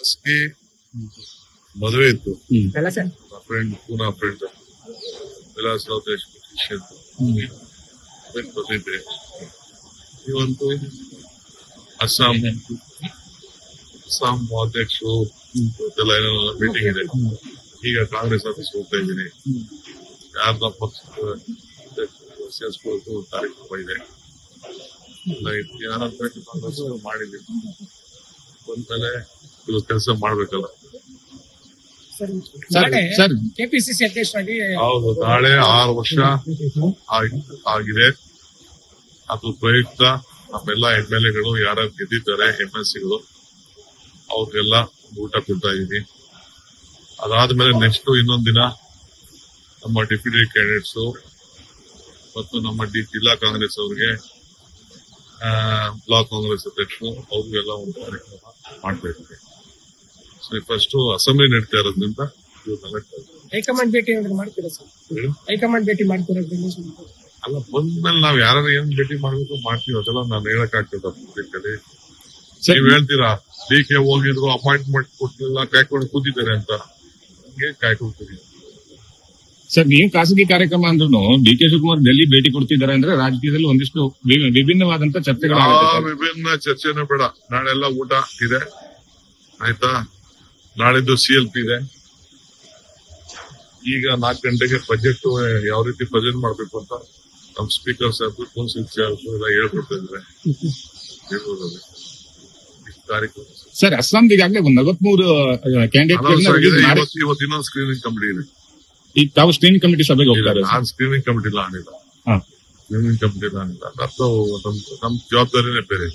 ಗೆ ಮದುವೆ ಇತ್ತು. ಎಲ್ಲ sir friend Poona friend Vilas Rao ಬಂದಿದ್ದೆ. ಇವತ್ತು ಅಸ್ಸಾಂ ಅಧ್ಯಕ್ಷರು ಇವತ್ತೆಲ್ಲ ಏನೆಲ್ಲ ಮೀಟಿಂಗ್ ಇದೆ. ಈಗ ಕಾಂಗ್ರೆಸ್ ಆಫೀಸ್ ಹೋಗ್ತಾ ಇದ್ದೀನಿ. ಯಾರ್ದ ಪಕ್ಷದ ಸೇರಿಸ್ಕೊಳ್ಳೋದು ಕಾರ್ಯಕ್ರಮ ಇದೆ. ಯಾರಂತ ಕಾಂಗ್ರೆಸ್ ಮಾಡಿದ್ದೀವಿ. ಬಂದ್ಮೇಲೆ ಕೆಲವು ಕೆಲಸ ಮಾಡ್ಬೇಕಲ್ಲ. ಸರ್ ಕೆಪಿಸಿಸಿ ಅಧ್ಯಕ್ಷರಾಗಿ ಹೌದು, ನಾಳೆ 6 ವರ್ಷ ಆಗಿದೆ. ಅದು ಪ್ರಯುಕ್ತ ನಮ್ಮೆಲ್ಲ MLAಗಳು ಯಾರು ಗೆದ್ದಿದ್ದಾರೆ, MLCಗಳು, ಅವ್ರಿಗೆಲ್ಲ ಊಟ ಕೊಡ್ತಾ ಇದೀನಿ. ಅದಾದ್ಮೇಲೆ ನೆಕ್ಸ್ಟ್ ಇನ್ನೊಂದ್ ದಿನ ನಮ್ಮ ಡೆಪ್ಯೂಟಿ ಕ್ಯಾಂಡಿಡೇಟ್ಸ್ ಮತ್ತು ನಮ್ಮ ಜಿಲ್ಲಾ ಕಾಂಗ್ರೆಸ್ ಅವರಿಗೆ, ಬ್ಲಾಕ್ ಕಾಂಗ್ರೆಸ್ ಅಧ್ಯಕ್ಷರು ಅವ್ರಿಗೆಲ್ಲ ಒಂದು ಕಾರ್ಯಕ್ರಮ ಮಾಡ್ತಾ ಇದ್ದೀವಿ. ಫಸ್ಟ್ ಅಸೆಂಬ್ಲಿ ನಡೀತಾ ಇರೋದ್ರಿಂದ ಹೈಕಮಾಂಡ್ ಭೇಟಿ ಮಾಡ್ತೀರಾ ಸರ್? ಹೈಕಮಾಂಡ್ ಭೇಟಿ ಮಾಡ್ತೀರಾ? ಅಲ್ಲ, ಬಂದ್ಮೇಲೆ ನಾವ್ ಯಾರು ಏನ್ ಭೇಟಿ ಮಾಡ್ಬೇಕು ಮಾಡ್ತೀವಿ. ಅದೆಲ್ಲ ನಾನು ಹೇಳಕ್ ಆಗ್ತದ ಪಬ್ಲಿಕಲ್ಲಿ. ನೀವ್ ಹೇಳ್ತೀರಾ DK ಹೋಗಿದ್ರು, ಅಪಾಯಿಂಟ್ಮೆಂಟ್ ಕೊಟ್ಟಿಲ್ಲ, ಕಾಯ್ಕೊಂಡು ಕೂತಿದ್ದಾರೆ ಅಂತ. ಹಂಗೆ ಕಾಯ್ಕೊಂಡು ಕೂತಿದ್ದಾರೆ ಸರ್. ನೀವು ಖಾಸಗಿ ಕಾರ್ಯಕ್ರಮ ಅಂದ್ರೂ DK ಶಿವಕುಮಾರ್ ಡೆಲ್ಲಿ ಭೇಟಿ ಕೊಡ್ತಿದ್ದಾರೆ ಅಂದ್ರೆ ರಾಜಕೀಯದಲ್ಲಿ ಒಂದಿಷ್ಟು ವಿಭಿನ್ನವಾದಂತ ಚರ್ಚೆಗಳು. ವಿಭಿನ್ನ ಚರ್ಚೆನೂ ಬೇಡ. ನಾಳೆಲ್ಲ ಊಟ ಇದೆ, ಆಯ್ತಾ? ನಾಳಿದ್ದು CLP ಇದೆ. ಈಗ 4 ಗಂಟೆಗೆ ಬಜೆಟ್ ಯಾವ ರೀತಿ ಪ್ರೆಸೆಂಟ್ ಮಾಡ್ಬೇಕು ಅಂತ ನಮ್ ಸ್ಪೀಕರ್ ಸಾಹೇಬ್, ಕೌನ್ಸಿಲ್ ಸಾಹೇಬ್ ಎಲ್ಲ ಹೇಳ್ಕೊಡ್ತಾ ಇದ್ದಾರೆ. ಕಾರ್ಯಕ್ರಮ ಸರ್, ಅಸ್ಸಾಂಗೆ ಈಗಾಗಲೇ 43 ಕ್ಯಾಂಡಿಡೇಟ್ ಇವತ್ತು ಇನ್ನೊಂದು ಸ್ಕ್ರೀನಿಂಗ್ ಕಮಿಟಿ ಇದೆ. ಈಗ ತಾವು ಸ್ಕ್ರೀನಿಂಗ್ ಕಮಿಟಿ ಸಭೆಗೆ ಹೋಗ್ತಾರೆ. ನಾನು ಸ್ಕ್ರೀನಿಂಗ್ ಕಮಿಟಿ ಆಣಿಲ್ಲ. ಸ್ಕ್ರೀನಿಂಗ್ ಕಮಿಟಿ ಆಣಿಲ್ಲ. ನಮ್ ಜವಾಬ್ದಾರಿನೇ ಬೇರೆ.